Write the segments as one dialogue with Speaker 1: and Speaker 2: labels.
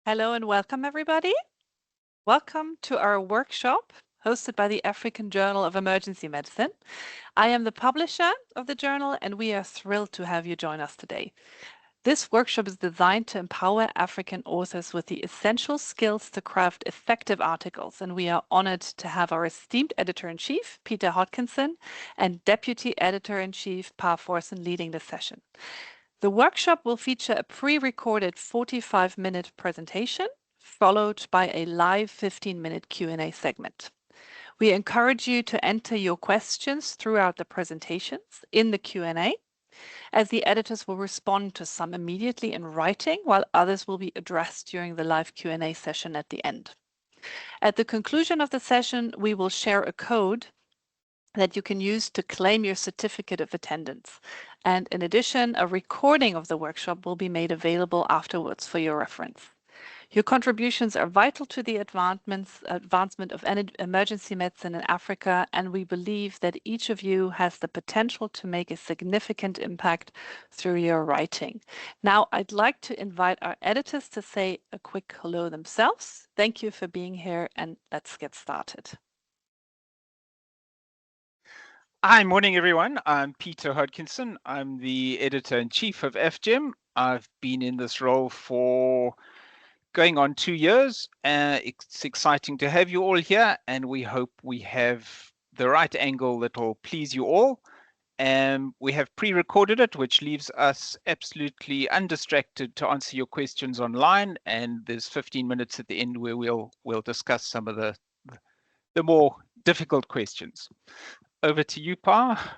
Speaker 1: Hello and welcome, everybody. Welcome to our workshop hosted by the African Journal of Emergency Medicine. I am the publisher of the journal, and we are thrilled to have you join us today. This workshop is designed to empower African authors with the essential skills to craft effective articles, and we are honored to have our esteemed editor-in-chief, Peter Hodkinson, and deputy editor-in-chief, Pa Forson, leading the session. The workshop will feature a pre-recorded 45-minute presentation, followed by a live 15-minute Q&A segment. We encourage you to enter your questions throughout the presentations in the Q&A, as the editors will respond to some immediately in writing, while others will be addressed during the live Q&A session at the end. At the conclusion of the session, we will share a code that you can use to claim your certificate of attendance. And in addition, a recording of the workshop will be made available afterwards for your reference. Your contributions are vital to the advancement of emergency medicine in Africa, and we believe that each of you has the potential to make a significant impact through your writing. Now, I'd like to invite our editors to say a quick hello themselves. Thank you for being here, and let's get started.
Speaker 2: Hi, morning everyone. I'm Peter Hodkinson. I'm the editor-in-chief of FGEM. I've been in this role for going on 2 years. It's exciting to have you all here, and we hope we have the right angle that will please you all. We have pre-recorded it, which leaves us absolutely undistracted to answer your questions online, and there's 15 minutes at the end where we'll discuss some of the more difficult questions. Over to you, Pa.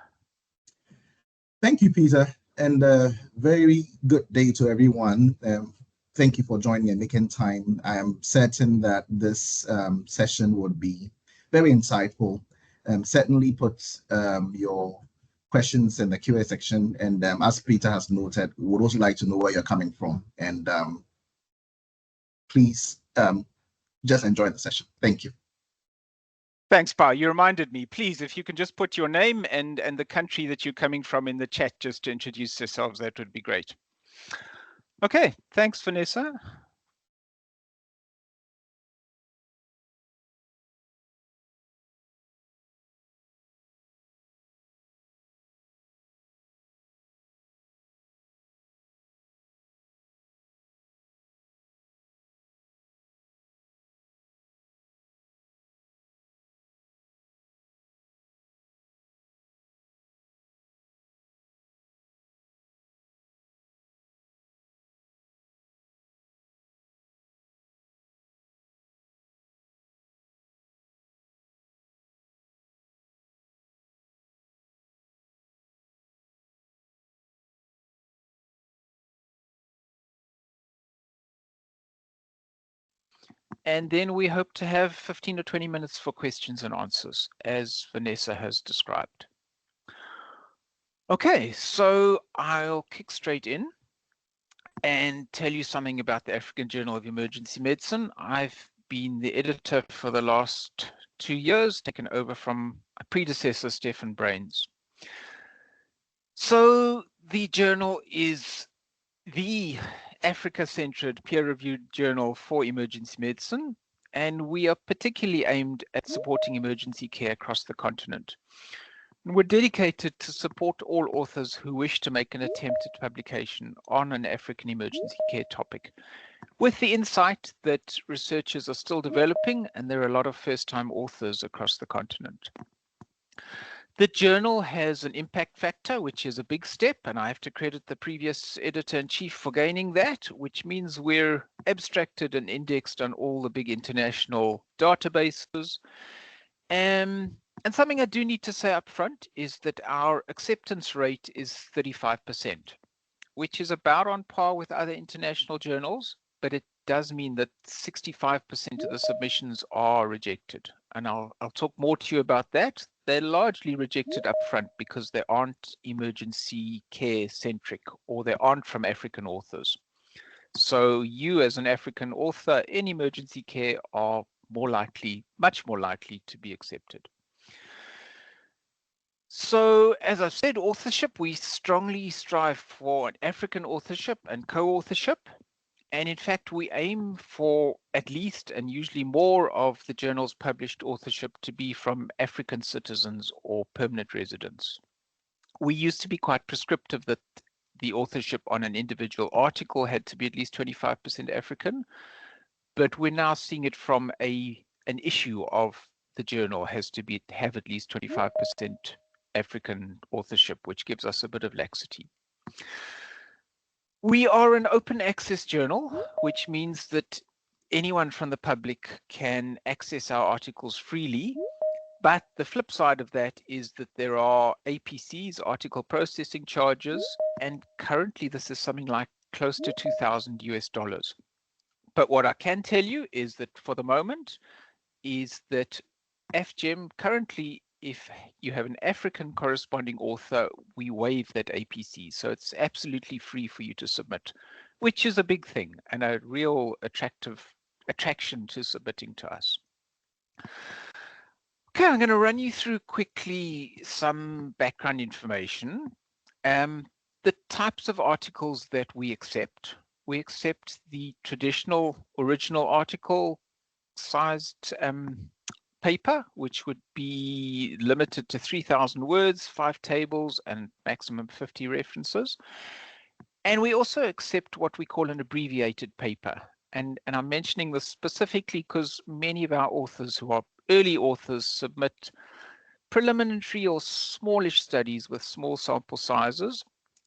Speaker 3: Thank you, Peter, and a very good day to everyone. Thank you for joining and making time. I am certain that this session would be very insightful. Certainly put your questions in the Q&A section, and as Peter has noted, we would also like to know where you're coming from. And please just enjoy the session. Thank you.
Speaker 2: Thanks, Pa. You reminded me. Please, if you can just put your name and the country that you're coming from in the chat just to introduce yourselves, that would be great. Okay, thanks, Vanessa. And then we hope to have 15 or 20 minutes for questions and answers, as Vanessa has described. Okay, so I'll kick straight in and tell you something about the African Journal of Emergency Medicine. I've been the editor for the last 2 years, taken over from a predecessor, Stefan Brains. So the journal is the Africa-centered peer-reviewed journal for emergency medicine, and we are particularly aimed at supporting emergency care across the continent. And we're dedicated to support all authors who wish to make an attempt at publication on an African emergency care topic, with the insight that researchers are still developing and there are a lot of first-time authors across the continent. The journal has an impact factor, which is a big step, and I have to credit the previous editor-in-chief for gaining that, which means we're abstracted and indexed on all the big international databases. And something I do need to say up front is that our acceptance rate is 35%, which is about on par with other international journals, but it does mean that 65% of the submissions are rejected. And I'll talk more to you about that. They're largely rejected up front because they aren't emergency care centric, or they aren't from African authors. So you as an African author in emergency care are more likely, much more likely to be accepted. So as I've said, authorship, we strongly strive for an African authorship and co-authorship. And in fact, we aim for at least and usually more of the journal's published authorship to be from African citizens or permanent residents. We used to be quite prescriptive that the authorship on an individual article had to be at least 25% African, but we're now seeing it from an issue of the journal has to have at least 25% African authorship, which gives us a bit of laxity. We are an open access journal, which means that anyone from the public can access our articles freely. But the flip side of that is that there are APCs, article processing charges, and currently this is something like close to $2,000. But what I can tell you is that for the moment is that FGEM currently, if you have an African corresponding author, we waive that APC. So it's absolutely free for you to submit, which is a big thing and a real attraction to submitting to us. Okay, I'm going to run you through quickly some background information. The types of articles that we accept the traditional original article sized paper, which would be limited to 3,000 words, 5 tables, and maximum 50 references. And we also accept what we call an abbreviated paper. And I'm mentioning this specifically because many of our authors who are early authors submit preliminary or smallish studies with small sample sizes.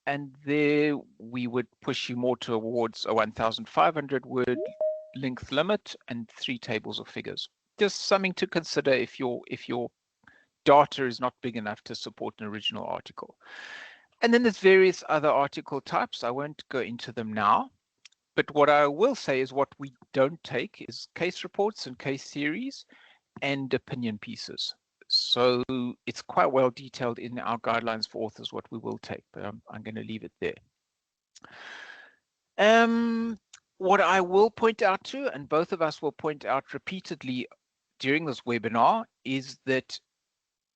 Speaker 2: And there we would push you more towards a 1,500 word length limit and 3 tables of figures. Just something to consider if your data is not big enough to support an original article. And then there's various other article types. I won't go into them now. But what I will say is what we don't take is case reports and case series and opinion pieces. So it's quite well detailed in our guidelines for authors what we will take, but I'm going to leave it there. What I will point out to, and both of us will point out repeatedly during this webinar, is that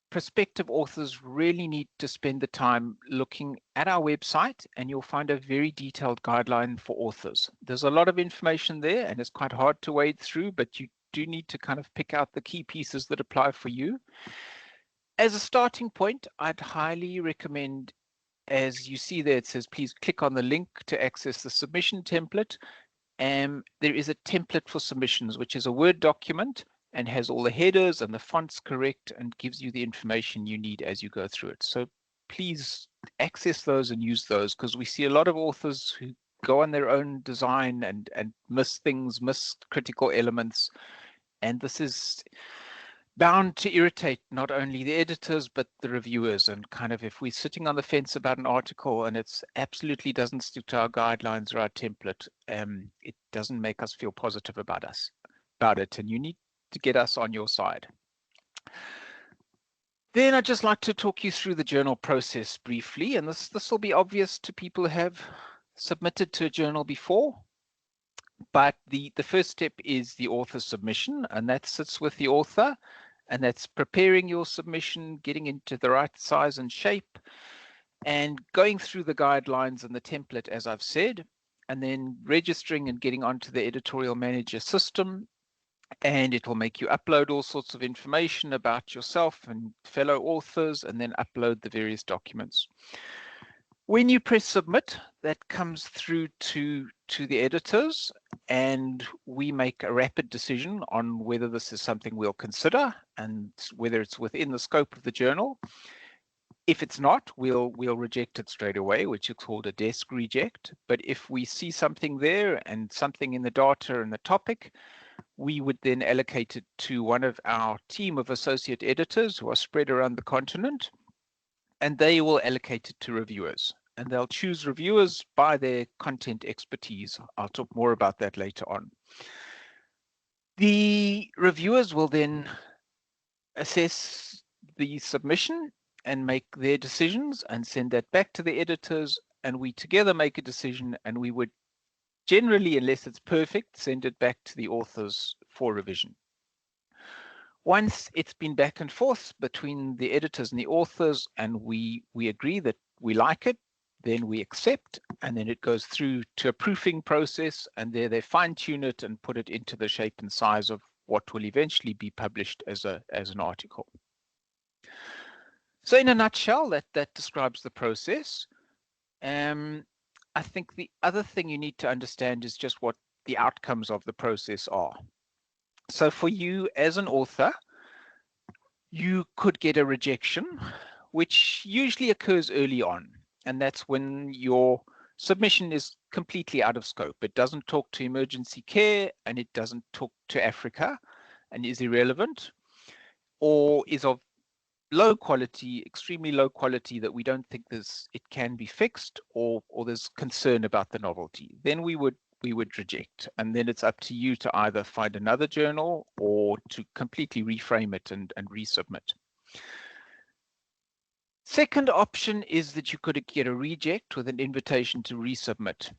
Speaker 2: prospective authors really need to spend the time looking at our website, and you'll find a very detailed guideline for authors. There's a lot of information there and it's quite hard to wade through, but you do need to kind of pick out the key pieces that apply for you. As a starting point, I'd highly recommend, as you see there, it says, please click on the link to access the submission template. There is a template for submissions, which is a Word document and has all the headers and the fonts correct and gives you the information you need as you go through it. So please access those and use those, because we see a lot of authors who go on their own design and miss things, miss critical elements. And this is bound to irritate not only the editors, but the reviewers. And kind of if we're sitting on the fence about an article and it's absolutely doesn't stick to our guidelines or our template, it doesn't make us feel positive about it. And you need to get us on your side. Then I'd just like to talk you through the journal process briefly, and this will be obvious to people who have submitted to a journal before, but the first step is the author submission, and that sits with the author, and that's preparing your submission, getting into the right size and shape, and going through the guidelines and the template, as I've said, and then registering and getting onto the editorial manager system. And it will make you upload all sorts of information about yourself and fellow authors, and then upload the various documents. When you press submit, that comes through to the editors, and we make a rapid decision on whether this is something we'll consider and whether it's within the scope of the journal. If it's not, we'll reject it straight away, which is called a desk reject. But if we see something there and something in the data and the topic, we would then allocate it to one of our team of associate editors who are spread around the continent, and they will allocate it to reviewers. And they'll choose reviewers by their content expertise. I'll talk more about that later on. The reviewers will then assess the submission and make their decisions and send that back to the editors, and we together make a decision, and we would generally, unless it's perfect, send it back to the authors for revision. Once it's been back and forth between the editors and the authors, and we agree that we like it, then we accept, and then it goes through to a proofing process, and there they fine-tune it and put it into the shape and size of what will eventually be published as an article. So in a nutshell, that describes the process. I think the other thing you need to understand is just what the outcomes of the process are. So for you as an author, you could get a rejection, which usually occurs early on. And that's when your submission is completely out of scope. It doesn't talk to emergency care, and it doesn't talk to Africa, and is irrelevant, or is of low quality, extremely low quality, that we don't think it can be fixed, or there's concern about the novelty. Then we would reject, and then it's up to you to either find another journal or to completely reframe it and resubmit. Second option is that you could get a reject with an invitation to resubmit.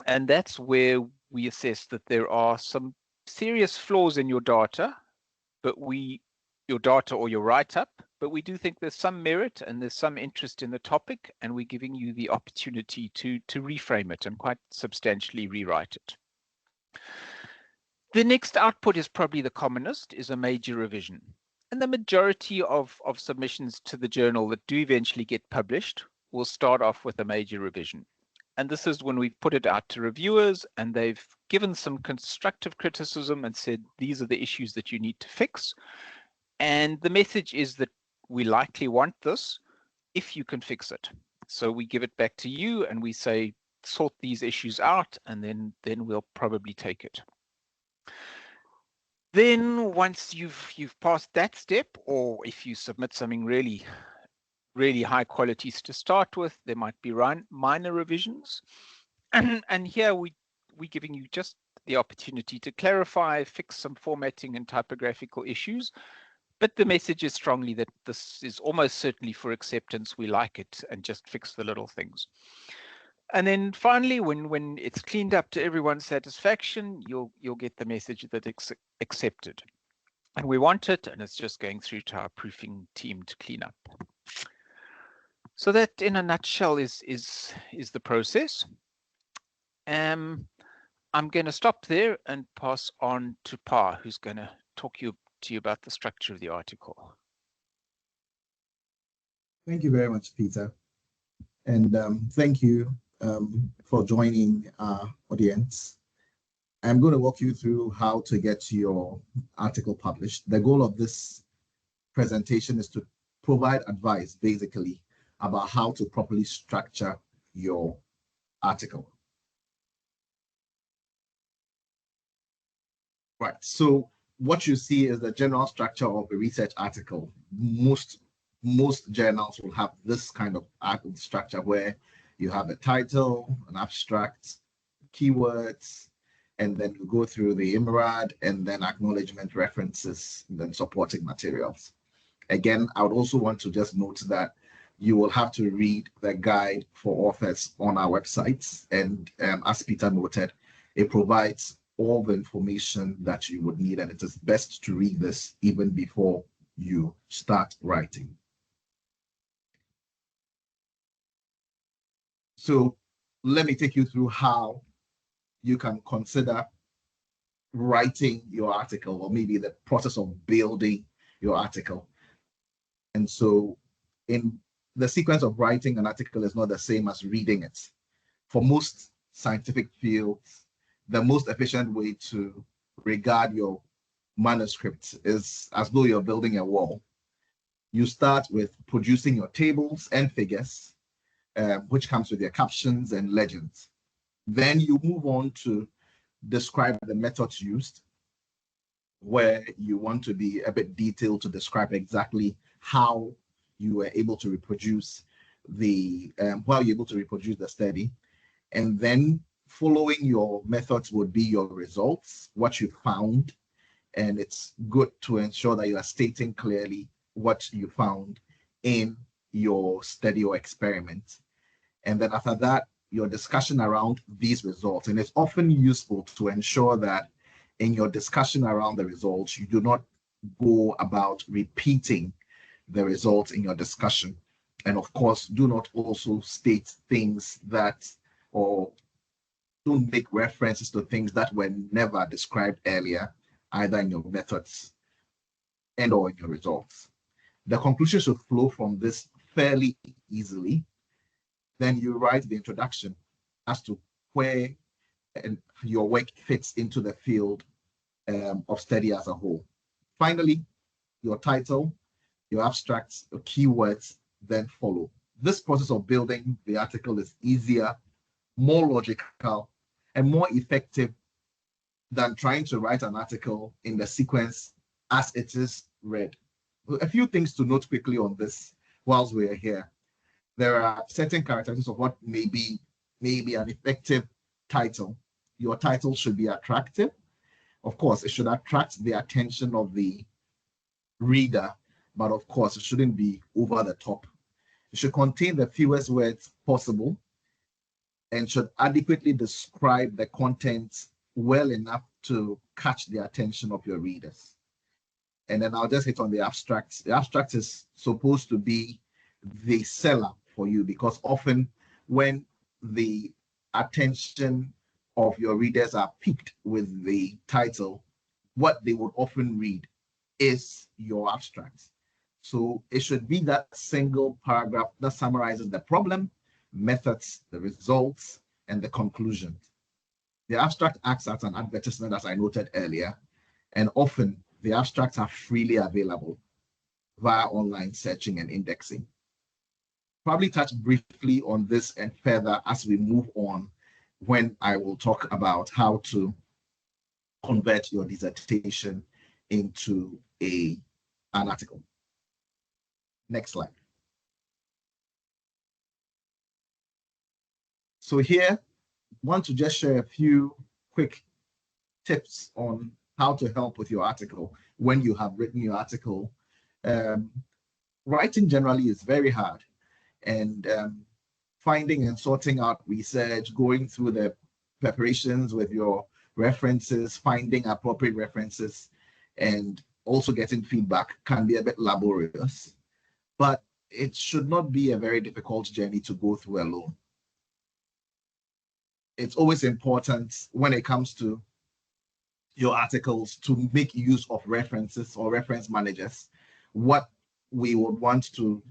Speaker 2: And that's where we assess that there are some serious flaws in your data, your data or your write-up, but we do think there's some merit and there's some interest in the topic, and we're giving you the opportunity to reframe it and quite substantially rewrite it. The next output is probably the commonest, is a major revision. And the majority of submissions to the journal that do eventually get published will start off with a major revision. And this is when we've put it out to reviewers and they've given some constructive criticism and said, these are the issues that you need to fix. And the message is that we likely want this if you can fix it. So we give it back to you and we say, sort these issues out, and then we'll probably take it. Then once you've passed that step, or if you submit something really high quality to start with, there might be minor revisions. And here we're giving you just the opportunity to clarify, fix some formatting and typographical issues. But the message is strongly that this is almost certainly for acceptance. We like it, and just fix the little things. And then finally, when it's cleaned up to everyone's satisfaction, you'll get the message that it's accepted. And we want it, and it's just going through to our proofing team to clean up. So that, in a nutshell, is the process. I'm going to stop there and pass on to Pa, who's going to talk to you about the structure of the article.
Speaker 3: Thank you very much, Peter. And thank you for joining our audience. I'm going to walk you through how to get your article published. The goal of this presentation is to provide advice, basically, about how to properly structure your article. Right, so what you see is the general structure of a research article. Most journals will have this kind of structure where you have a title, an abstract, keywords, and then you go through the IMRAD, and then acknowledgement, references, and then supporting materials. Again, I would also want to just note that you will have to read the guide for authors on our websites. And as Peter noted, it provides all the information that you would need, and it is best to read this even before you start writing. So let me take you through how you can consider writing your article, or maybe the process of building your article. And so in the sequence of writing an article is not the same as reading it. For most scientific fields, the most efficient way to regard your manuscript is as though you're building a wall. You start with producing your tables and figures, which comes with your captions and legends. Then you move on to describe the methods used, where you want to be a bit detailed to describe exactly how you were able to reproduce the study. And then following your methods would be your results, what you found. And it's good to ensure that you are stating clearly what you found in your study or experiment. And then after that, your discussion around these results. And it's often useful to ensure that in your discussion around the results, you do not go about repeating the results in your discussion. And of course, do not also state things that, or don't make references to things that were never described earlier, either in your methods and or in your results. The conclusion should flow from this fairly easily. Then you write the introduction as to where your work fits into the field of study as a whole. Finally, your title, your abstracts, your keywords then follow. This process of building the article is easier, more logical, and more effective than trying to write an article in the sequence as it is read. A few things to note quickly on this whilst we're here. There are certain characteristics of what may be an effective title. Your title should be attractive. Of course, it should attract the attention of the reader, but of course, it shouldn't be over the top. It should contain the fewest words possible and should adequately describe the content well enough to catch the attention of your readers. And then I'll just hit on the abstracts. The abstract is supposed to be the seller for you, because often when the attention of your readers are piqued with the title, what they would often read is your abstract. So it should be that single paragraph that summarizes the problem, methods, the results, and the conclusion. The abstract acts as an advertisement, as I noted earlier, and often the abstracts are freely available via online searching and indexing. Probably touch briefly on this and further as we move on, when I will talk about how to convert your dissertation into an article. Next slide. So here, I want to just share a few quick tips on how to help with your article when you have written your article. Writing generally is very hard, and finding and sorting out research, going through the preparations with your references, finding appropriate references, and also getting feedback can be a bit laborious, but it should not be a very difficult journey to go through alone. It's always important when it comes to your articles to make use of references or reference managers. What we would want to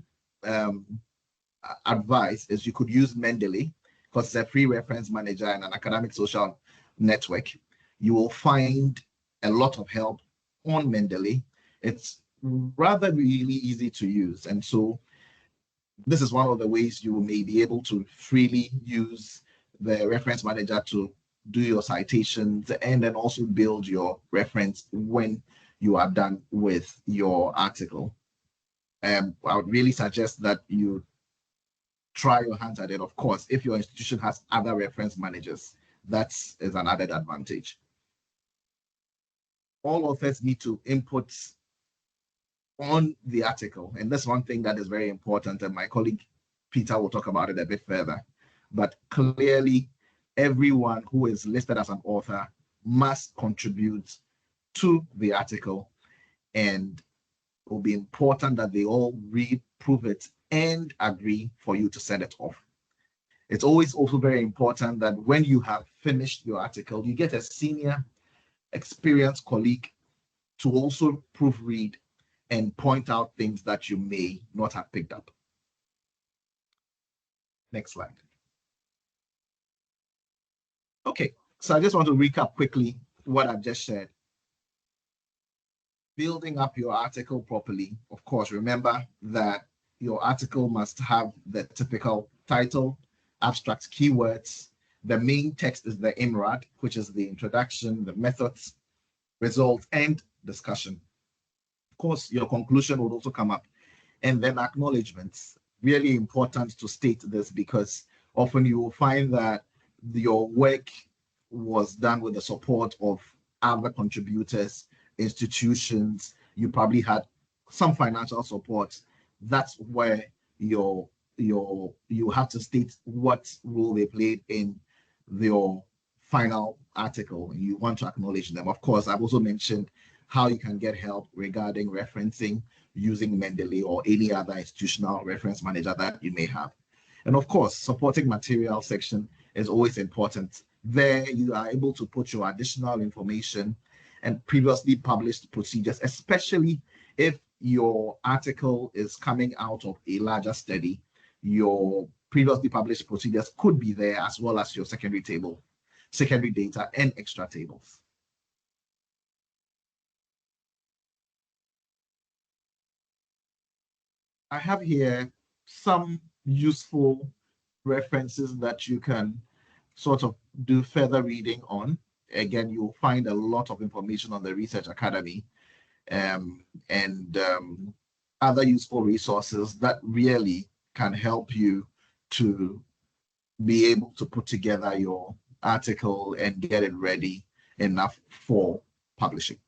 Speaker 3: advise is you could use Mendeley, because it's a free reference manager and an academic social network. You will find a lot of help on Mendeley. It's rather really easy to use, and so this is one of the ways you may be able to freely use the reference manager to do your citations and then also build your reference when you are done with your article. I would really suggest that you try your hands at it. Of course, if your institution has other reference managers, that is an added advantage. All authors need to input on the article, and that's one thing that is very important, and my colleague Peter will talk about it a bit further. But clearly, everyone who is listed as an author must contribute to the article, and it will be important that they all read, prove it, and agree for you to send it off. It's always also very important that when you have finished your article, you get a senior, experienced colleague to also proofread and point out things that you may not have picked up. Next slide. Okay, so I just want to recap quickly what I've just shared. Building up your article properly, of course, remember that your article must have the typical title, abstract keywords. The main text is the IMRAD, which is the introduction, the methods, results, and discussion. Of course, your conclusion would also come up. And then acknowledgements. Really important to state this, because often you will find that your work was done with the support of other contributors, institutions. You probably had some financial support. That's where you have to state what role they played in your final article. You want to acknowledge them. Of course, I've also mentioned how you can get help regarding referencing using Mendeley or any other institutional reference manager that you may have. And of course, supporting material section is always important. There you are able to put your additional information and previously published procedures, especially if your article is coming out of a larger study. Your previously published procedures could be there, as well as your secondary data and extra tables. I have here some useful references that you can sort of do further reading on. Again, you'll find a lot of information on the Research Academy and other useful resources that really can help you to be able to put together your article and get it ready enough for publishing.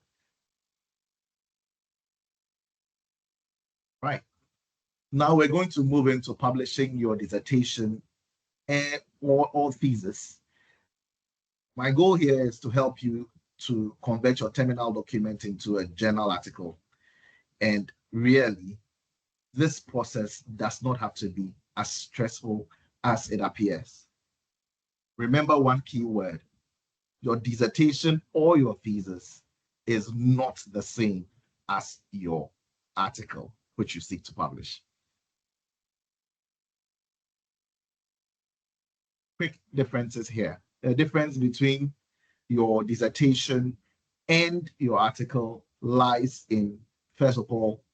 Speaker 3: Right. Now we're going to move into publishing your dissertation or thesis. My goal here is to help you to convert your terminal document into a journal article. And really, this process does not have to be as stressful as it appears. Remember one key word: your dissertation or your thesis is not the same as your article, which you seek to publish. Quick differences here. The difference between your dissertation and your article lies in, first of all,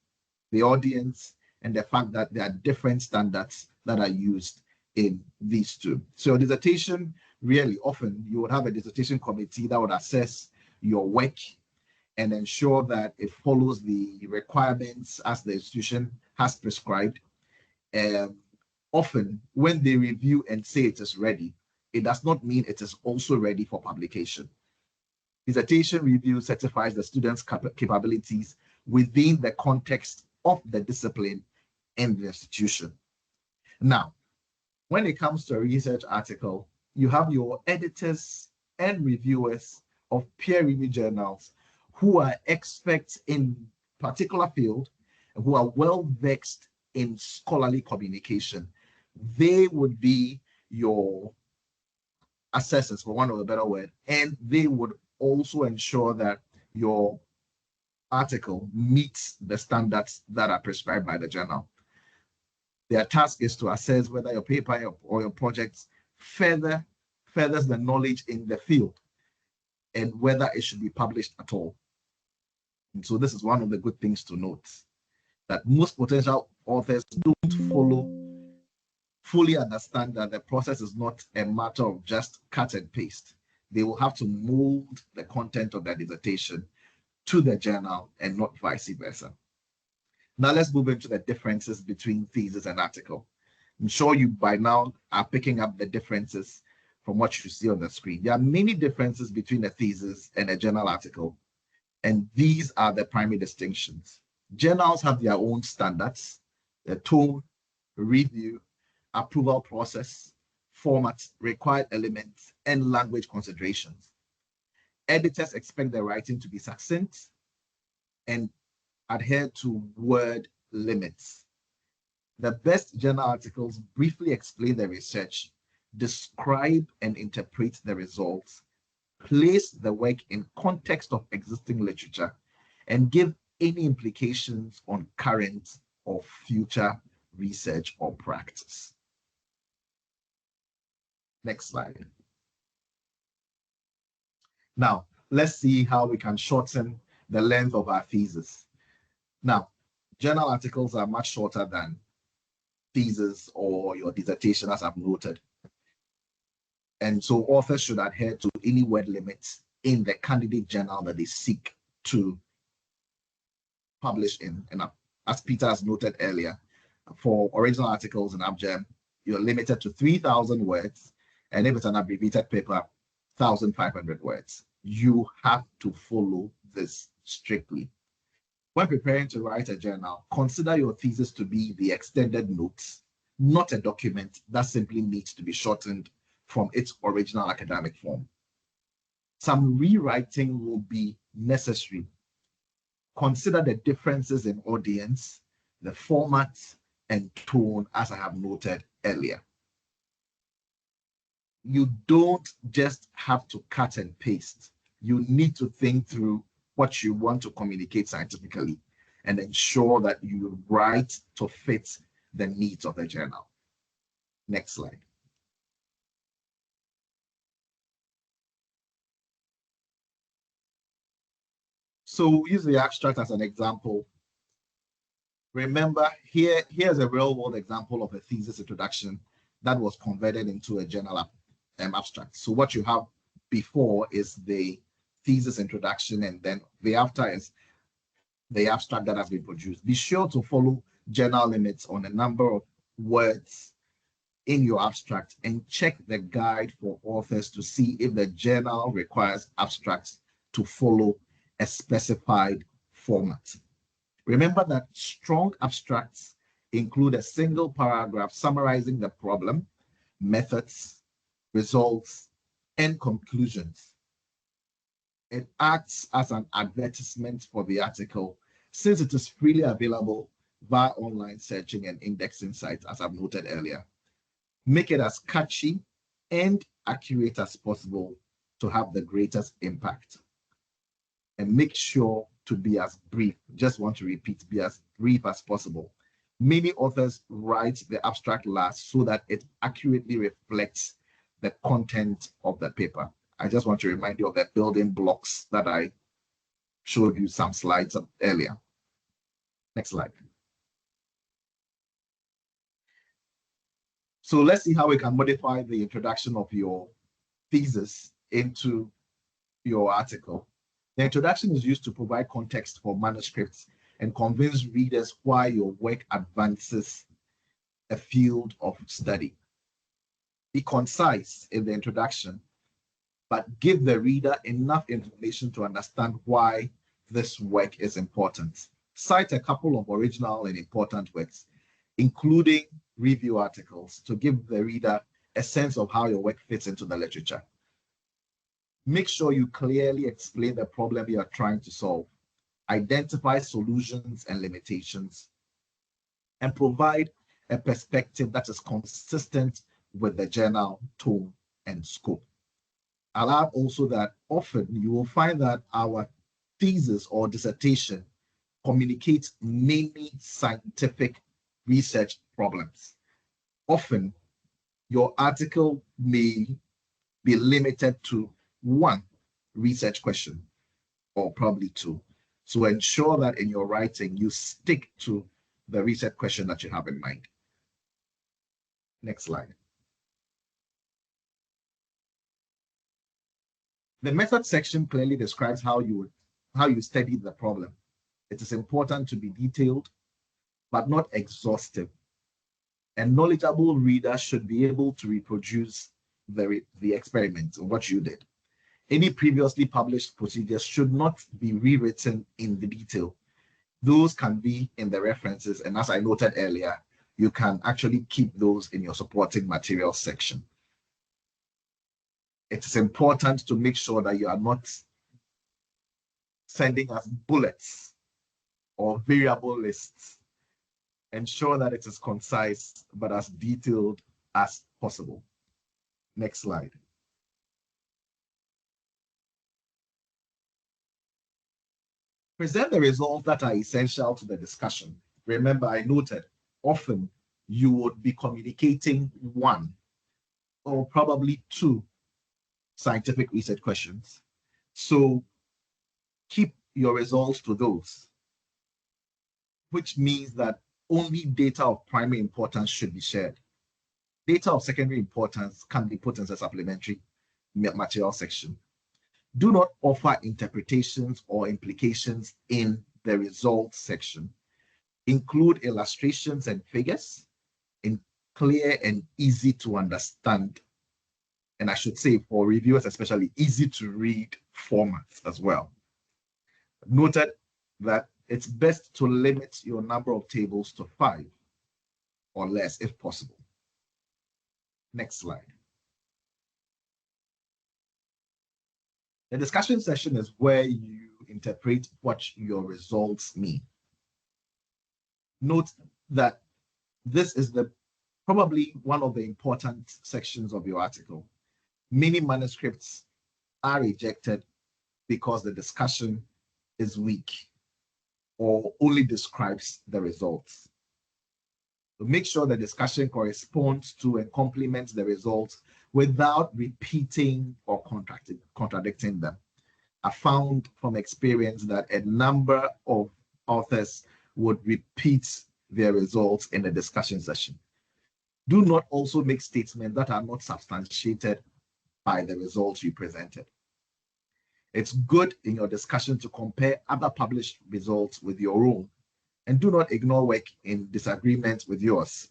Speaker 3: the audience and the fact that there are different standards that are used in these two. So your dissertation, really often you would have a dissertation committee that would assess your work and ensure that it follows the requirements as the institution has prescribed. Often when they review and say it is ready, it does not mean it is also ready for publication. Dissertation review certifies the student's capabilities within the context of the discipline and the institution. Now, when it comes to a research article, you have your editors and reviewers of peer-reviewed journals who are experts in particular field, who are well-versed in scholarly communication. They would be your assessors, for want of a better word, and they would also ensure that your article meets the standards that are prescribed by the journal. Their task is to assess whether your paper or your project furthers the knowledge in the field and whether it should be published at all. And so this is one of the good things to note, that most potential authors don't fully understand that the process is not a matter of just cut and paste. They will have to mold the content of their dissertation to the journal and not vice versa. Now let's move into the differences between thesis and article. I'm sure you by now are picking up the differences from what you see on the screen. There are many differences between a thesis and a journal article, and these are the primary distinctions. Journals have their own standards, the tone, review, approval process, format, required elements, and language considerations. Editors expect the writing to be succinct and adhere to word limits. The best journal articles briefly explain the research, describe and interpret the results, place the work in context of existing literature, and give any implications on current or future research or practice. Next slide. Now, let's see how we can shorten the length of our thesis. Now, journal articles are much shorter than thesis or your dissertation, as I've noted. And so authors should adhere to any word limits in the candidate journal that they seek to publish in. And as Peter has noted earlier, for original articles in AbGem, you're limited to 3,000 words. And if it's an abbreviated paper, 1,500 words. You have to follow this strictly. When preparing to write a journal, consider your thesis to be the extended notes, not a document that simply needs to be shortened from its original academic form. Some rewriting will be necessary consider the differences in audience, the format, and tone, as I have noted earlier. You don't just have to cut and paste. You need to think through what you want to communicate scientifically and ensure that you write to fit the needs of the journal. Next slide. So we'll use the abstract as an example. Remember, here's a real-world example of a thesis introduction that was converted into a journal abstract. So what you have before is the thesis introduction, and then the after is the abstract that has been produced. Be sure to follow journal limits on a number of words in your abstract, and check the guide for authors to see if the journal requires abstracts to follow a specified format. Remember that strong abstracts include a single paragraph summarizing the problem, methods, results, and conclusions. It acts as an advertisement for the article since it is freely available via online searching and indexing sites, as I've noted earlier. Make it as catchy and accurate as possible to have the greatest impact. And make sure to be as brief. Just want to repeat, be as brief as possible. Many authors write the abstract last so that it accurately reflects the content of the paper. I just want to remind you of the building blocks that I showed you some slides earlier. Next slide. So let's see how we can modify the introduction of your thesis into your article. The introduction is used to provide context for manuscripts and convince readers why your work advances a field of study. Be concise in the introduction, but give the reader enough information to understand why this work is important. Cite a couple of original and important works, including review articles, to give the reader a sense of how your work fits into the literature. Make sure you clearly explain the problem you are trying to solve, identify solutions and limitations, and provide a perspective that is consistent with the journal tone and scope. I'll add also that often you will find that our thesis or dissertation communicates many scientific research problems. Often, your article may be limited to one research question or probably two. So ensure that in your writing, you stick to the research question that you have in mind. Next slide. The method section clearly describes how you studied the problem. It is important to be detailed, but not exhaustive. A knowledgeable reader should be able to reproduce the experiment or what you did. Any previously published procedures should not be rewritten in the detail. Those can be in the references, and as I noted earlier, you can actually keep those in your supporting materials section. It is important to make sure that you are not sending us bullets or variable lists. Ensure that it is concise but as detailed as possible. Next slide. Present the results that are essential to the discussion. Remember, I noted often you would be communicating one or probably two scientific research questions. So keep your results to those, which means that only data of primary importance should be shared. Data of secondary importance can be put in the supplementary material section. Do not offer interpretations or implications in the results section. Include illustrations and figures in clear and easy to understand, and I should say for reviewers especially, easy to read formats as well. Noted that it's best to limit your number of tables to 5 or less if possible. Next slide. The discussion session is where you interpret what your results mean. Note that this is probably one of the important sections of your article. Many manuscripts are rejected because the discussion is weak or only describes the results. So make sure the discussion corresponds to and complements the results without repeating or contradicting them. I found from experience that a number of authors would repeat their results in the discussion session. Do not also make statements that are not substantiated by the results you presented. It's good in your discussion to compare other published results with your own, and do not ignore work in disagreement with yours.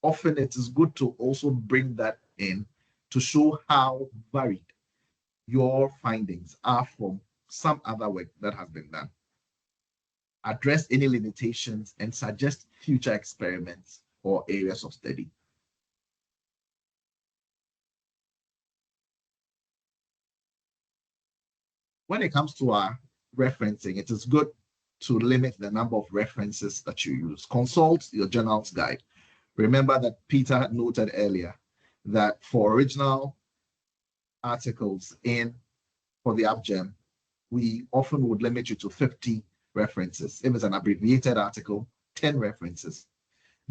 Speaker 3: Often it is good to also bring that in to show how varied your findings are from some other work that has been done. Address any limitations and suggest future experiments or areas of study. When it comes to our referencing, it is good to limit the number of references that you use. Consult your journal's guide. Remember that Peter noted earlier that for original articles for the AppGem, we often would limit you to 50 references. If it's an abbreviated article, 10 references.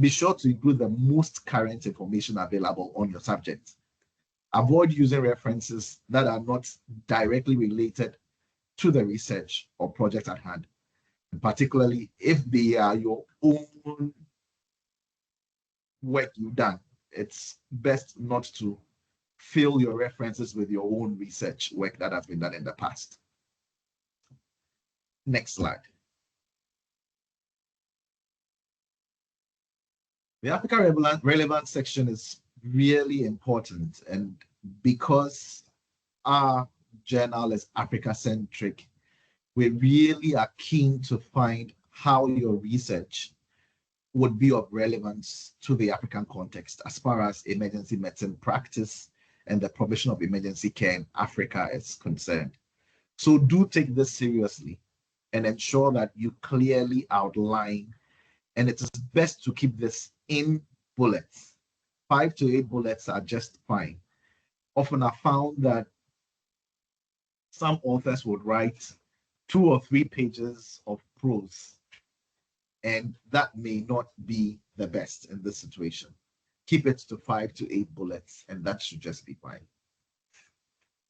Speaker 3: Be sure to include the most current information available on your subject. Avoid using references that are not directly related to the research or project at hand, and particularly if they are your own work you've done. It's best not to fill your references with your own research work that has been done in the past. Next slide. The Africa relevance section is really important, and because our journal is Africa-centric, we really are keen to find how your research would be of relevance to the African context as far as emergency medicine practice and the provision of emergency care in Africa is concerned. So do take this seriously and ensure that you clearly outline, and it is best to keep this in bullets. 5 to 8 bullets are just fine. Often I found that some authors would write 2 or 3 pages of prose, and that may not be the best in this situation. Keep it to 5 to 8 bullets, and that should just be fine.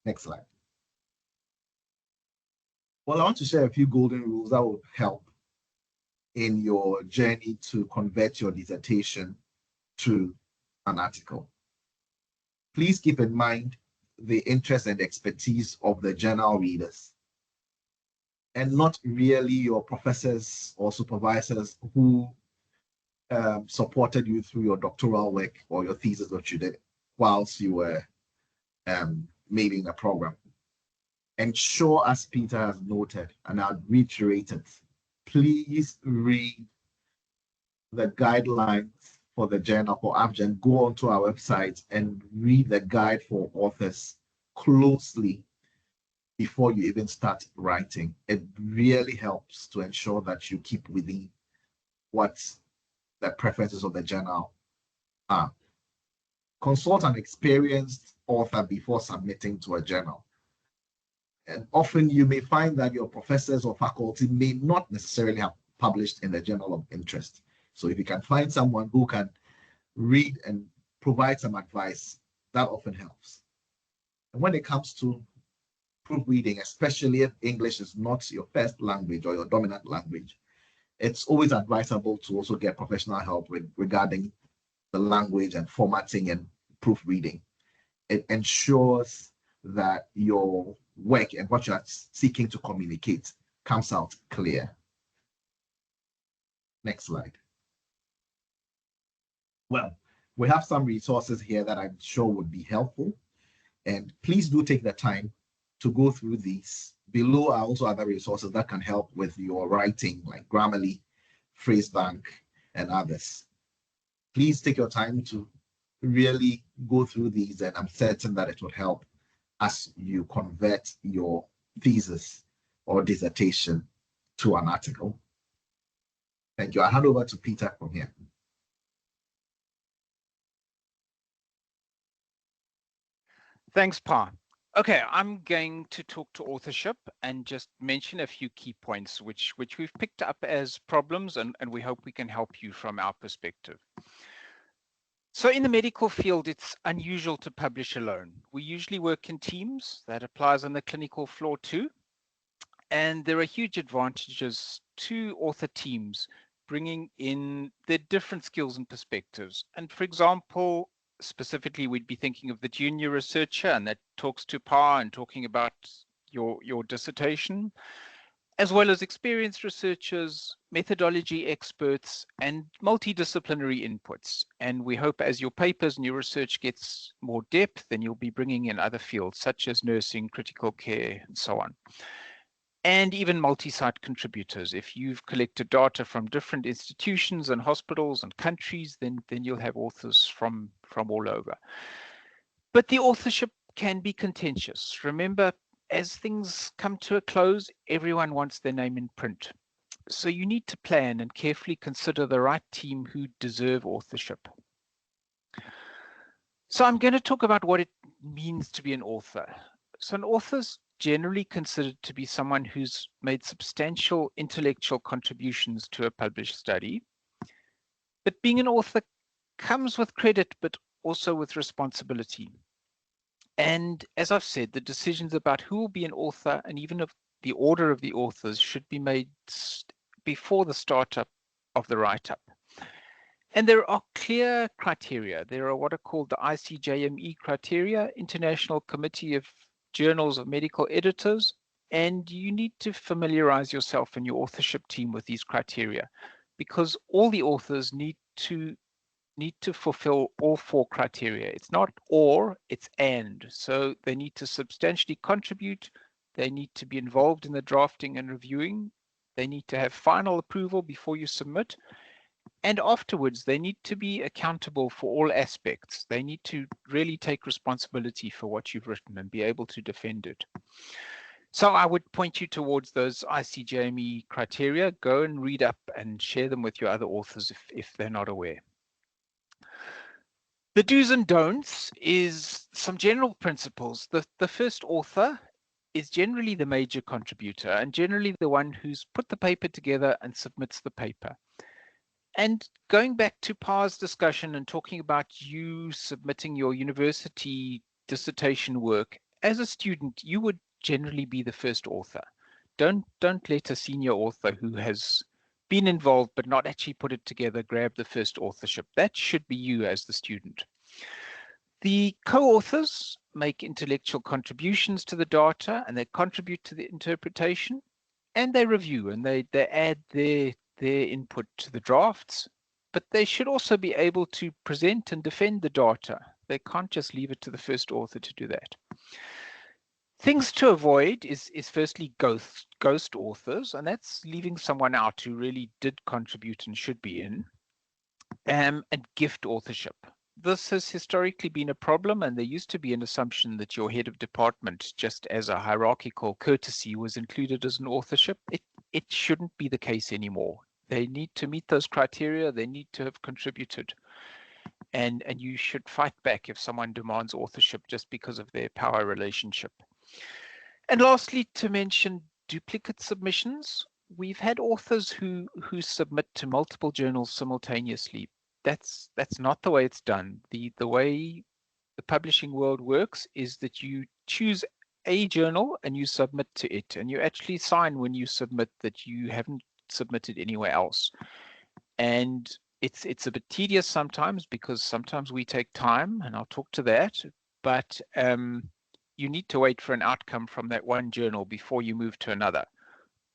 Speaker 3: Next slide. Well, I want to share a few golden rules that will help in your journey to convert your dissertation to an article. Please keep in mind the interest and expertise of the journal readers, and not really your professors or supervisors who supported you through your doctoral work or your thesis that you did whilst you were maybe in a program. Ensure, as Peter has noted, and I'll reiterate it, please read the guidelines for the journal for AppGem. Go onto our website and read the guide for authors closely before you even start writing. It really helps to ensure that you keep within what the preferences of the journal are. Consult an experienced author before submitting to a journal. And often you may find that your professors or faculty may not necessarily have published in the journal of interest. So if you can find someone who can read and provide some advice, that often helps. And when it comes to proofreading, especially if English is not your first language or your dominant language, it's always advisable to also get professional help regarding the language and formatting and proofreading. It ensures that your work and what you are seeking to communicate comes out clear. Next slide. Well, we have some resources here that I'm sure would be helpful, and please do take the time to go through these. Below are also other resources that can help with your writing, like Grammarly, Phrasebank, and others. Please take your time to really go through these, and I'm certain that it will help as you convert your thesis or dissertation to an article. Thank you. I'll hand over to Peter from here.
Speaker 2: Thanks, Pa. Okay, I'm going to talk to authorship and just mention a few key points which we've picked up as problems, and we hope we can help you from our perspective. So in the medical field, it's unusual to publish alone. We usually work in teams. That applies on the clinical floor too. And there are huge advantages to author teams bringing in their different skills and perspectives. And for example, specifically, we'd be thinking of the junior researcher, and that talks to Pa and talking about your dissertation, as well as experienced researchers, methodology experts, and multidisciplinary inputs. And we hope as your papers and your research gets more depth, then you'll be bringing in other fields such as nursing, critical care, and so on. And even multi-site contributors. If you've collected data from different institutions and hospitals and countries, then you'll have authors from all over. But the authorship can be contentious. Remember, as things come to a close, everyone wants their name in print. So you need to plan and carefully consider the right team who deserve authorship. So I'm going to talk about what it means to be an author. So an author's generally considered to be someone who's made substantial intellectual contributions to a published study. But being an author comes with credit, but also with responsibility. And as I've said, the decisions about who will be an author and even of the order of the authors should be made before the startup of the write-up. And there are clear criteria. There are what are called the ICJME criteria, International Committee of Journals of Medical Editors, and you need to familiarize yourself and your authorship team with these criteria, because all the authors need to fulfill all four criteria. It's not or, it's and. So they need to substantially contribute, they need to be involved in the drafting and reviewing, they need to have final approval before you submit, and afterwards they need to be accountable for all aspects. They need to really take responsibility for what you've written and be able to defend it. So I would point you towards those ICJME criteria. Go and read up and share them with your other authors if they're not aware. The do's and don'ts is some general principles. The first author is generally the major contributor and generally the one who's put the paper together and submits the paper. And going back to Pa's discussion and talking about you submitting your university dissertation work, as a student, you would generally be the first author. Don't let a senior author who has been involved but not actually put it together grab the first authorship. That should be you as the student. The co-authors make intellectual contributions to the data and they contribute to the interpretation and they review and they add their input to the drafts, but they should also be able to present and defend the data. They can't just leave it to the first author to do that. Things to avoid is firstly ghost authors, and that's leaving someone out who really did contribute and should be in, and gift authorship. This has historically been a problem, and there used to be an assumption that your head of department, just as a hierarchical courtesy, was included as an authorship. It shouldn't be the case anymore. They need to meet those criteria. They need to have contributed. And you should fight back if someone demands authorship just because of their power relationship. And lastly, to mention duplicate submissions. We've had authors who submit to multiple journals simultaneously. That's not the way it's done. The way the publishing world works is that you choose a journal and you submit to it, and you actually sign when you submit that you haven't submitted anywhere else. And it's a bit tedious sometimes because sometimes we take time, and I'll talk to that, but you need to wait for an outcome from that one journal before you move to another.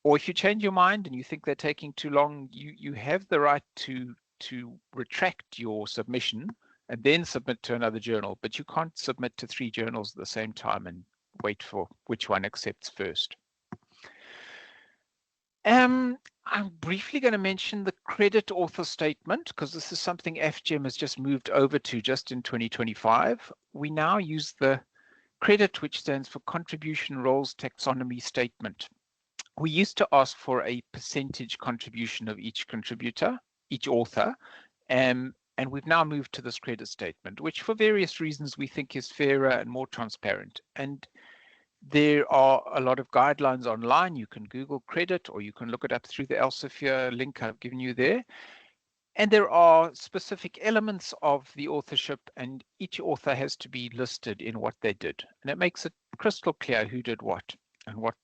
Speaker 2: Or if you change your mind and you think they're taking too long, you have the right to retract your submission and then submit to another journal, but you can't submit to 3 journals at the same time and wait for which one accepts first. I'm briefly going to mention the credit author statement because this is something FGEM has just moved over to just in 2025. We now use the credit, which stands for Contribution Roles Taxonomy Statement. we used to ask for a percentage contribution of each contributor, each author, and we've now moved to this credit statement, which for various reasons we think is fairer and more transparent. And there are a lot of guidelines online. You can Google credit, or you can look it up through the Elsevier link I've given you there. And there are specific elements of the authorship, and each author has to be listed in what they did. And it makes it crystal clear who did what and what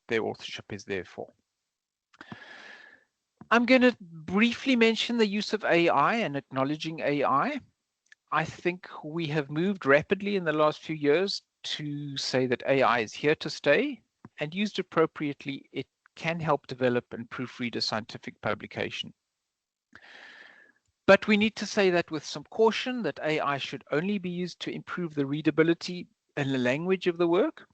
Speaker 2: their authorship is there for. I'm going to briefly mention the use of AI and acknowledging AI. I think we have moved rapidly in the last few years to say that AI is here to stay, and used appropriately, it can help develop and proofread a scientific publication. But we need to say that with some caution, that AI should only be used to improve the readability and the language of the work.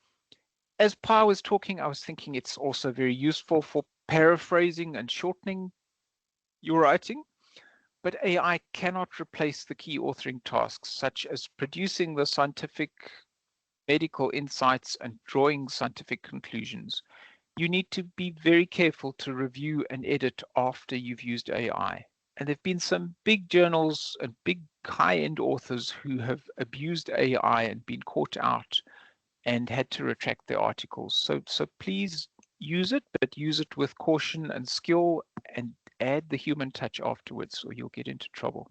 Speaker 2: As Pa was talking, I was thinking it's also very useful for paraphrasing and shortening your writing. But AI cannot replace the key authoring tasks, such as producing the scientific medical insights and drawing scientific conclusions. You need to be very careful to review and edit after you've used AI. And there have been some big journals and big high-end authors who have abused AI and been caught out and had to retract their articles. So please use it, but use it with caution and skill, and add the human touch afterwards, or you'll get into trouble.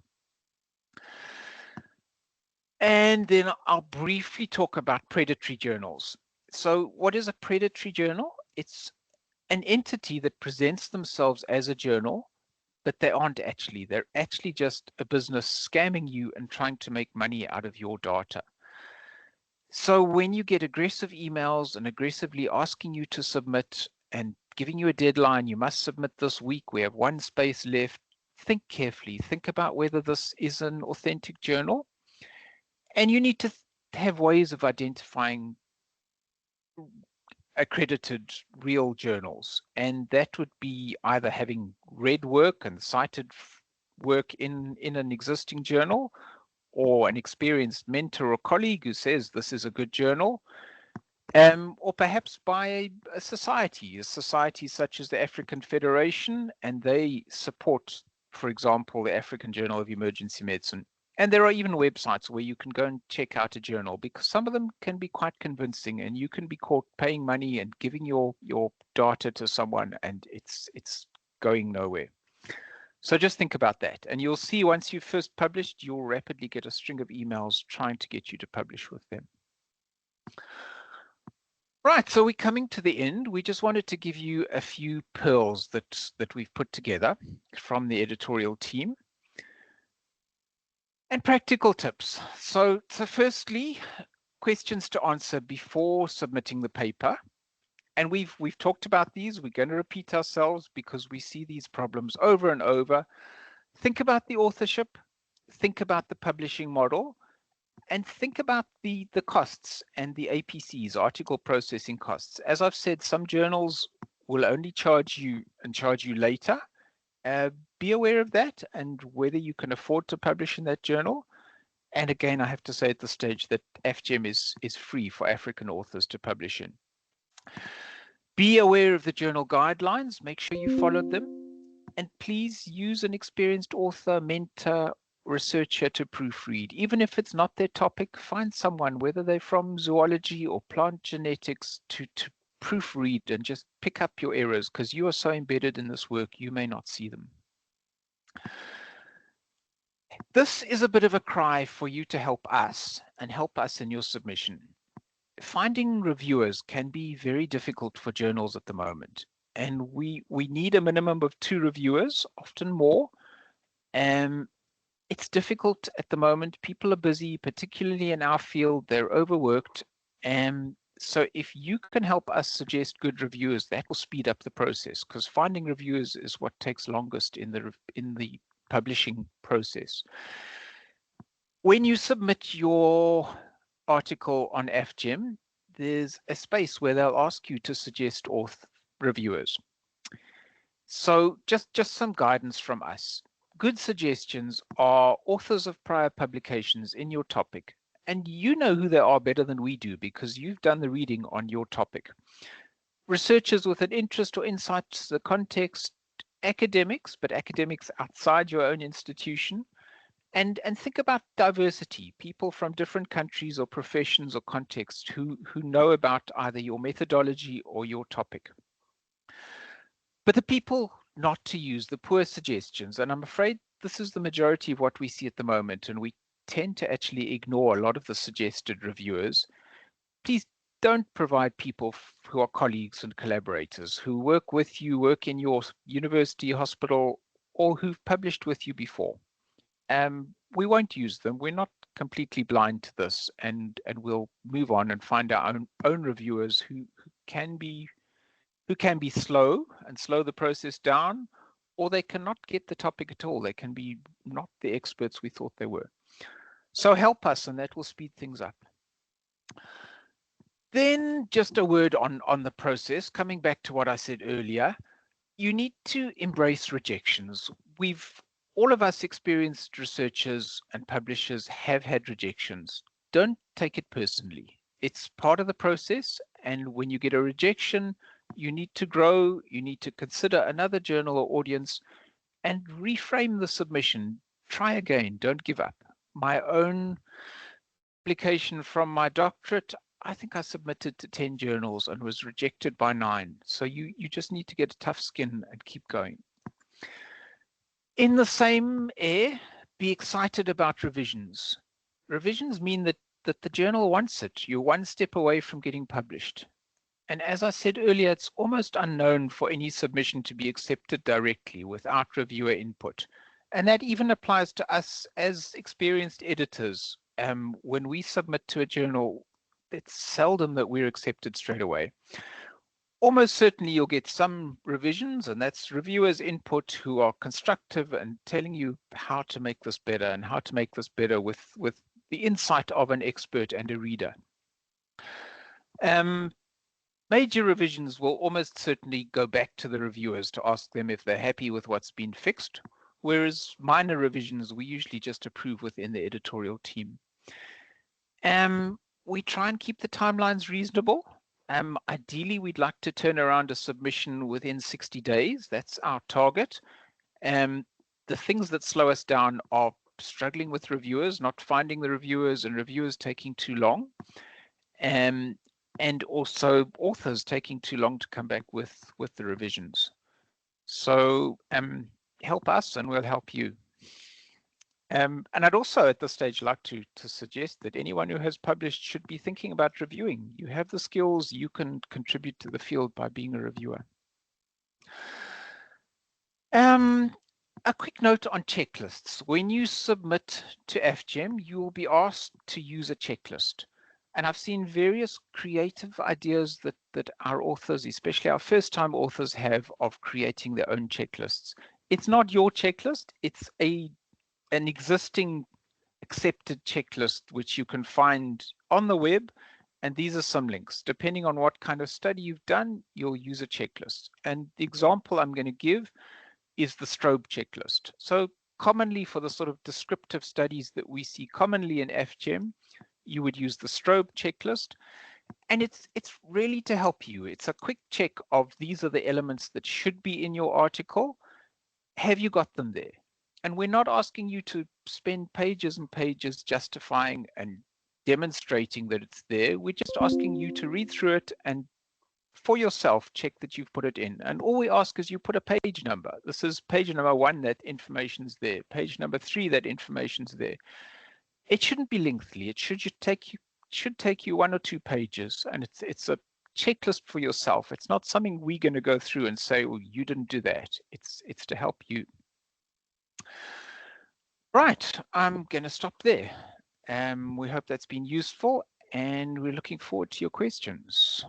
Speaker 2: And then I'll briefly talk about predatory journals. So what is a predatory journal? It's an entity that presents themselves as a journal, but they aren't actually. They're actually just a business scamming you and trying to make money out of your data. So when you get aggressive emails and aggressively asking you to submit and giving you a deadline, you must submit this week, we have one space left, think carefully. Think about whether this is an authentic journal. And you need to have ways of identifying accredited real journals. And that would be either having read work and cited work in an existing journal, or an experienced mentor or colleague who says this is a good journal, or perhaps by a society such as the African Federation, and they support, for example, the African Journal of Emergency Medicine. And there are even websites where you can go and check out a journal, because some of them can be quite convincing, and you can be caught paying money and giving your data to someone, and it's going nowhere. So just think about that, and you'll see once you've first published, you'll rapidly get a string of emails trying to get you to publish with them. Right, so we're coming to the end. We just wanted to give you a few pearls that we've put together from the editorial team. And practical tips. So firstly, questions to answer before submitting the paper. And we've talked about these. We're going to repeat ourselves because we see these problems over and over. Think about the authorship, think about the publishing model, and think about the costs and the APCs, article processing costs. As I've said, some journals will only charge you later. Be aware of that and whether you can afford to publish in that journal. And again, I have to say at this stage that AFGEM is free for African authors to publish in. Be aware of the journal guidelines, make sure you followed them, and please use an experienced author, mentor, researcher to proofread. Even if it's not their topic, find someone, whether they're from zoology or plant genetics, to proofread and just pick up your errors, because you are so embedded in this work, you may not see them. This is a bit of a cry for you to help us and help us in your submission. Finding reviewers can be very difficult for journals at the moment, and we need a minimum of 2 reviewers, often more. It's difficult at the moment. People are busy, particularly in our field. They're overworked. So if you can help us suggest good reviewers, that will speed up the process, because finding reviewers is what takes longest in the publishing process. When you submit your article on AFGEM, there's a space where they'll ask you to suggest reviewers. So just some guidance from us. Good suggestions are authors of prior publications in your topic. And you know who they are better than we do, because you've done the reading on your topic. researchers with an interest or insight to the context, academics, but academics outside your own institution, and think about diversity, people from different countries or professions or contexts who know about either your methodology or your topic. But the people not to use, the poor suggestions, and I'm afraid this is the majority of what we see at the moment, and we tend to actually ignore a lot of the suggested reviewers. Please don't provide people who are colleagues and collaborators, who work with you, work in your university, hospital, or who've published with you before. We won't use them. We're not completely blind to this, and we'll move on and find our own reviewers who can be slow and slow the process down, or they cannot get the topic at all. They can be not the experts we thought they were. So help us, and that will speed things up. Then just a word on the process, coming back to what I said earlier. You need to embrace rejections. All of us experienced researchers and publishers have had rejections. Don't take it personally. It's part of the process, and when you get a rejection, you need to grow, you need to consider another journal or audience and reframe the submission. Try again, don't give up. My own application from my doctorate, I think I submitted to 10 journals and was rejected by 9. So you just need to get a tough skin and keep going. In the same air, be excited about revisions. Revisions mean that the journal wants it. You're one step away from getting published. And as I said earlier, it's almost unknown for any submission to be accepted directly without reviewer input. And that even applies to us as experienced editors. When we submit to a journal, it's seldom that we're accepted straight away. Almost certainly you'll get some revisions, and that's reviewers' input who are constructive and telling you how to make this better and how to make this better with the insight of an expert and a reader. Major revisions will almost certainly go back to the reviewers to ask them if they're happy with what's been fixed, whereas minor revisions we usually just approve within the editorial team. We try and keep the timelines reasonable. Ideally, we'd like to turn around a submission within 60 days. That's our target. The things that slow us down are struggling with reviewers, not finding the reviewers, and reviewers taking too long. And also authors taking too long to come back with the revisions. So help us and we'll help you. And I'd also at this stage like to suggest that anyone who has published should be thinking about reviewing. You have the skills, you can contribute to the field by being a reviewer. A quick note on checklists. When you submit to FGEM, you will be asked to use a checklist. And I've seen various creative ideas that our authors, especially our first-time authors, have of creating their own checklists. It's not your checklist, it's an existing accepted checklist which you can find on the web, and these are some links. Depending on what kind of study you've done, you'll use a checklist. And the example I'm going to give is the Strobe checklist. So commonly for the sort of descriptive studies that we see commonly in FGEM, you would use the Strobe checklist, and it's really to help you. It's a quick check of these are the elements that should be in your article. Have you got them there? And we're not asking you to spend pages and pages justifying and demonstrating that it's there. We're just asking you to read through it and for yourself check that you've put it in. And all we ask is you put a page number. This is page number 1, that information's there. Page number 3, that information's there. It shouldn't be lengthy. It should take you 1 or 2 pages, and it's a checklist for yourself. It's not something we're going to go through and say, well, you didn't do that. It's to help you. Right, I'm going to stop there. We hope that's been useful, and we're looking forward to your questions.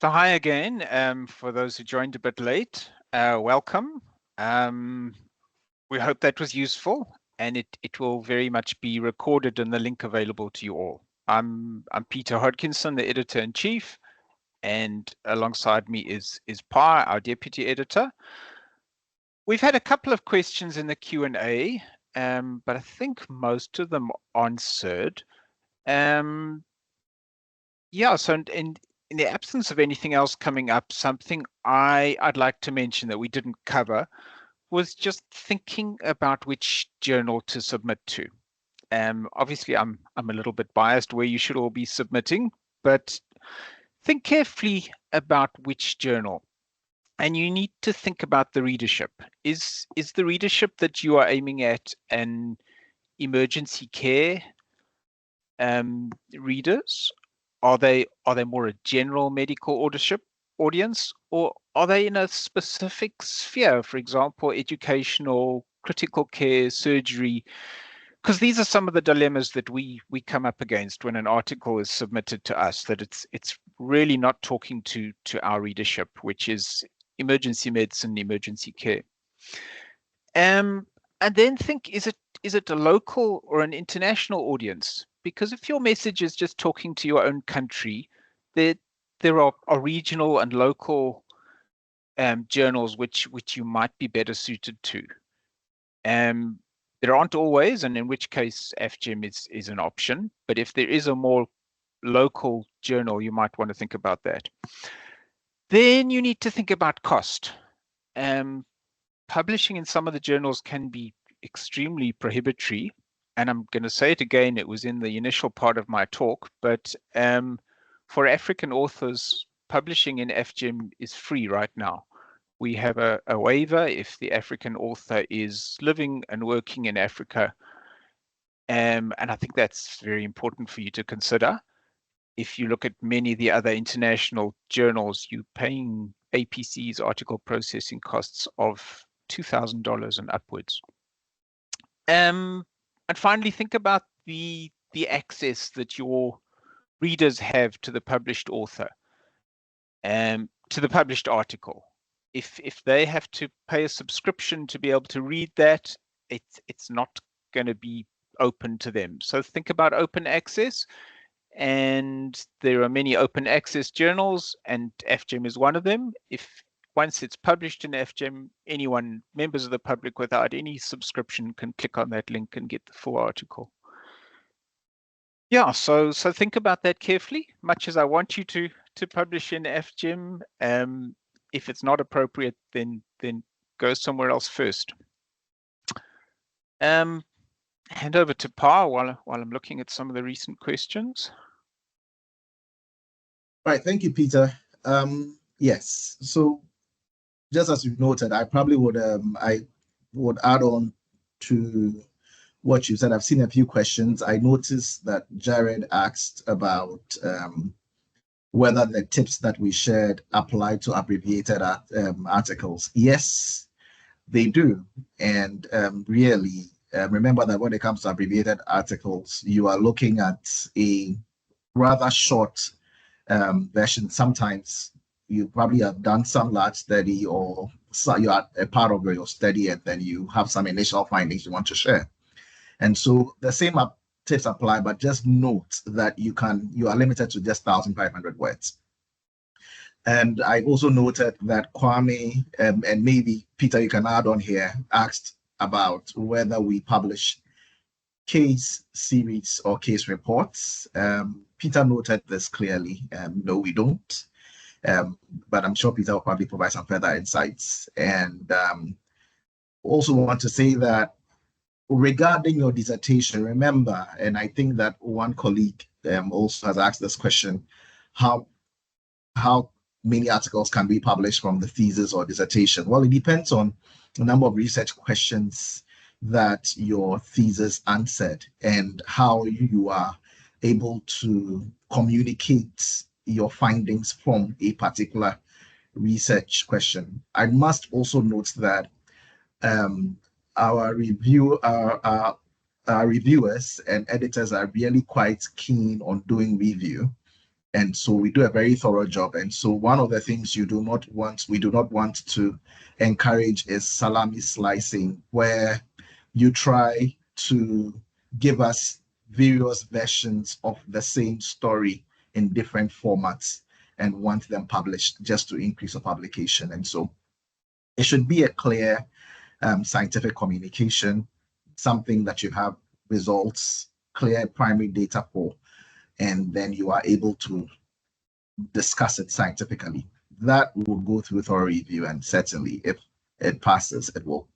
Speaker 2: So hi again, for those who joined a bit late, welcome. We hope that was useful, and it will very much be recorded and the link available to you all. I'm Peter Hodkinson, the Editor-in-Chief, and alongside me is Pa, our deputy editor. We've had a couple of questions in the Q&A, but I think most of them answered. Yeah, so in the absence of anything else coming up, something I'd like to mention that we didn't cover was just thinking about which journal to submit to. Obviously, I'm a little bit biased where you should all be submitting, but think carefully about which journal. And you need to think about the readership. Is the readership that you are aiming at an emergency care readers? Are they more a general medical audience, or are they in a specific sphere, for example, educational, critical care, surgery? Because these are some of the dilemmas that we come up against when an article is submitted to us, that it's really not talking to our readership, which is emergency medicine, emergency care. And then think, is it a local or an international audience? Because if your message is just talking to your own country, there are regional and local journals which you might be better suited to. There aren't always, and in which case FGEM is an option. But if there is a more local journal, you might want to think about that. Then you need to think about cost. Publishing in some of the journals can be extremely prohibitory. And I'm going to say it again, it was in the initial part of my talk, but for African authors, publishing in FGEM is free right now. We have a waiver if the African author is living and working in Africa. And I think that's very important for you to consider. If you look at many of the other international journals, you're paying APC's article processing costs of $2,000 and upwards. And finally, think about the access that your readers have to the published author, to the published article. If they have to pay a subscription to be able to read that, it's not going to be open to them. So think about open access, and there are many open access journals, and FGEM is one of them. Once it's published in FGEM, anyone, members of the public without any subscription, can click on that link and get the full article. Yeah, so think about that carefully. Much as I want you to publish in FGEM, if it's not appropriate, then go somewhere else first. Hand over to Pa while I'm looking at some of the recent questions.
Speaker 3: Right, thank you, Peter. Yes, so just as you noted, I probably would add on to what you said. I've seen a few questions. I noticed that Jared asked about whether the tips that we shared apply to abbreviated articles. Yes, they do. And really, remember that when it comes to abbreviated articles, you are looking at a rather short version. Sometimes you probably have done some large study, or so you are a part of your study, and then you have some initial findings you want to share. And so the same tips apply, but just note that you are limited to just 1,500 words. And I also noted that Kwame, and maybe Peter, you can add on here, asked about whether we publish case series or case reports. Peter noted this clearly. No, we don't. But I'm sure Peter will probably provide some further insights. And also want to say that regarding your dissertation, remember, and I think that one colleague also has asked this question, how many articles can be published from the thesis or dissertation? Well, it depends on the number of research questions that your thesis answered and how you are able to communicate your findings from a particular research question. I must also note that our reviewers and editors are really quite keen on doing review, and so we do a very thorough job. And so one of the things we do not want to encourage is salami slicing, where you try to give us various versions of the same story in different formats. and want them published just to increase your publication. And so it should be a clear scientific communication, something that you have results, clear primary data for, and then you are able to discuss it scientifically. That will go through thorough review, and certainly if it passes, it will.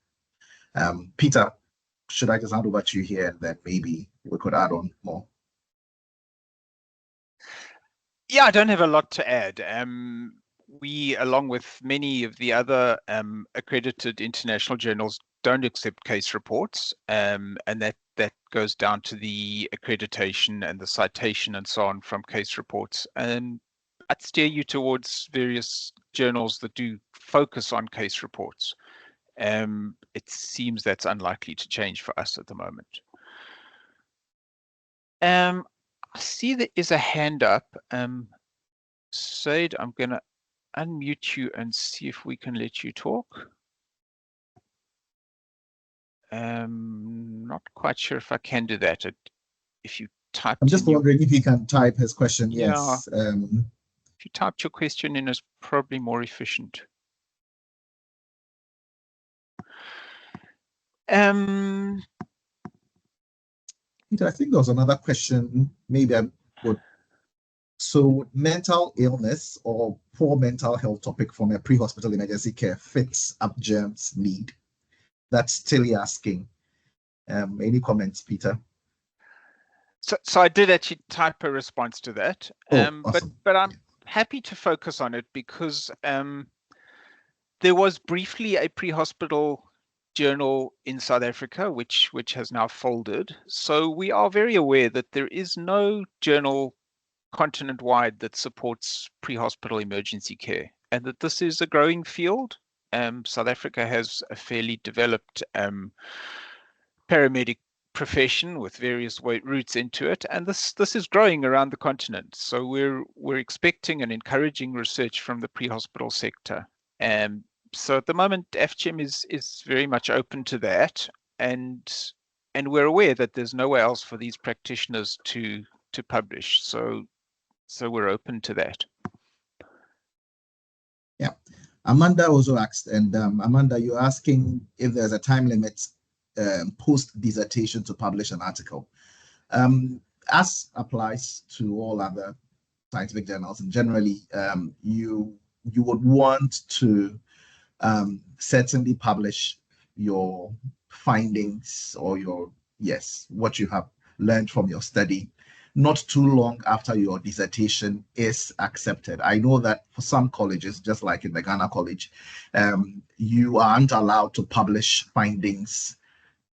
Speaker 3: Peter, should I just hand over to you here, and then maybe we could add on more?
Speaker 2: Yeah, I don't have a lot to add. We, along with many of the other accredited international journals, don't accept case reports, and that goes down to the accreditation and the citation and so on from case reports. And I'd steer you towards various journals that do focus on case reports. It seems that's unlikely to change for us at the moment. I see there is a hand up. Said, I'm going to unmute you and see if we can let you talk. Not quite sure if I can do that. If you type,
Speaker 3: I'm just wondering if you can type his question.
Speaker 2: Yeah.
Speaker 3: Yes.
Speaker 2: If you typed your question in, is probably more efficient.
Speaker 3: Peter, I think there was another question. Maybe I would. So, mental illness or poor mental health topic from a pre-hospital emergency care fits UPGERM's need? That's Tilly asking. Any comments, Peter?
Speaker 2: So I did actually type a response to that.
Speaker 3: Awesome.
Speaker 2: But I'm happy to focus on it because there was briefly a pre-hospital journal in South Africa, which has now folded. So we are very aware that there is no journal continent-wide that supports pre-hospital emergency care, and that this is a growing field. South Africa has a fairly developed paramedic profession with various routes into it, and this is growing around the continent. So we're expecting and encouraging research from the pre-hospital sector. So at the moment, FGEM is very much open to that, and we're aware that there's nowhere else for these practitioners to publish. So we're open to that.
Speaker 3: Yeah. Amanda also asked, and Amanda, you're asking if there's a time limit post-dissertation to publish an article. As applies to all other scientific journals, and generally, you would want to certainly publish your findings or what you have learned from your study not too long after your dissertation is accepted. I know that for some colleges, just like in the Ghana College, you aren't allowed to publish findings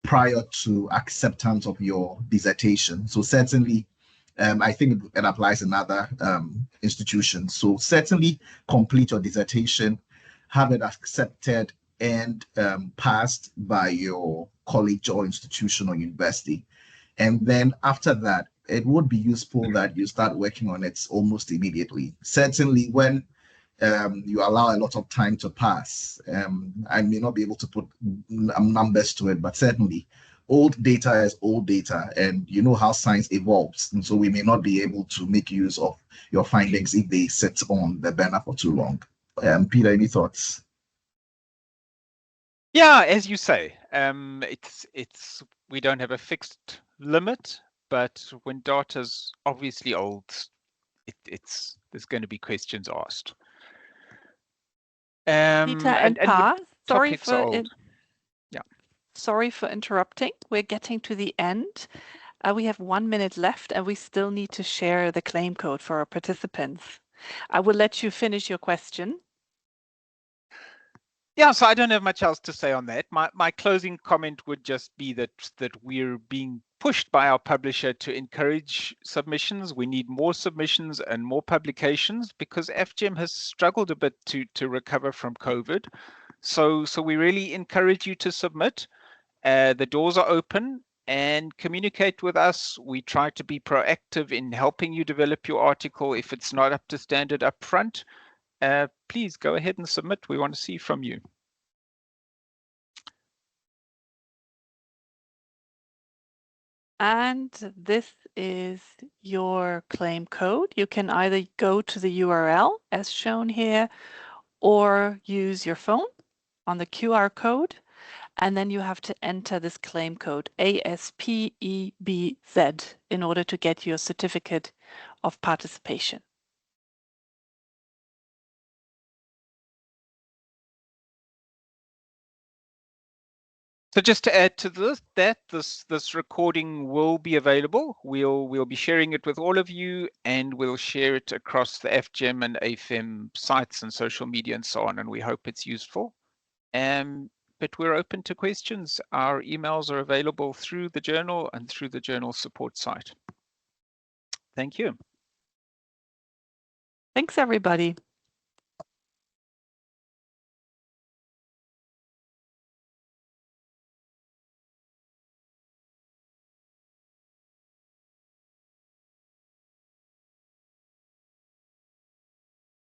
Speaker 3: prior to acceptance of your dissertation. So certainly, I think it applies in other institutions. So certainly complete your dissertation, have it accepted and passed by your college or institution or university. And then after that, it would be useful that you start working on it almost immediately. Certainly when you allow a lot of time to pass, I may not be able to put numbers to it, but certainly old data is old data, and you know how science evolves. And so we may not be able to make use of your findings if they sit on the burner for too long. Peter, any thoughts?
Speaker 2: Yeah, as you say, it's we don't have a fixed limit, but when data's obviously old, there's going to be questions asked.
Speaker 1: Peter and Pa, sorry for interrupting. We're getting to the end. We have 1 minute left, and we still need to share the claim code for our participants. I will let you finish your question.
Speaker 2: Yeah, so I don't have much else to say on that. My closing comment would just be that we're being pushed by our publisher to encourage submissions. We need more submissions and more publications because FGEM has struggled a bit to recover from COVID. So we really encourage you to submit. The doors are open, and communicate with us. We try to be proactive in helping you develop your article. If it's not up to standard up front, please go ahead and submit. We want to see from you.
Speaker 1: And this is your claim code. You can either go to the URL as shown here or use your phone on the QR code. And then you have to enter this claim code ASPEBZ in order to get your certificate of participation.
Speaker 2: So just to add to this recording will be available. We'll be sharing it with all of you, and we'll share it across the FGEM and AFEM sites and social media and so on. And we hope it's useful. But we're open to questions. Our emails are available through the journal and through the journal support site. Thank you.
Speaker 1: Thanks, everybody.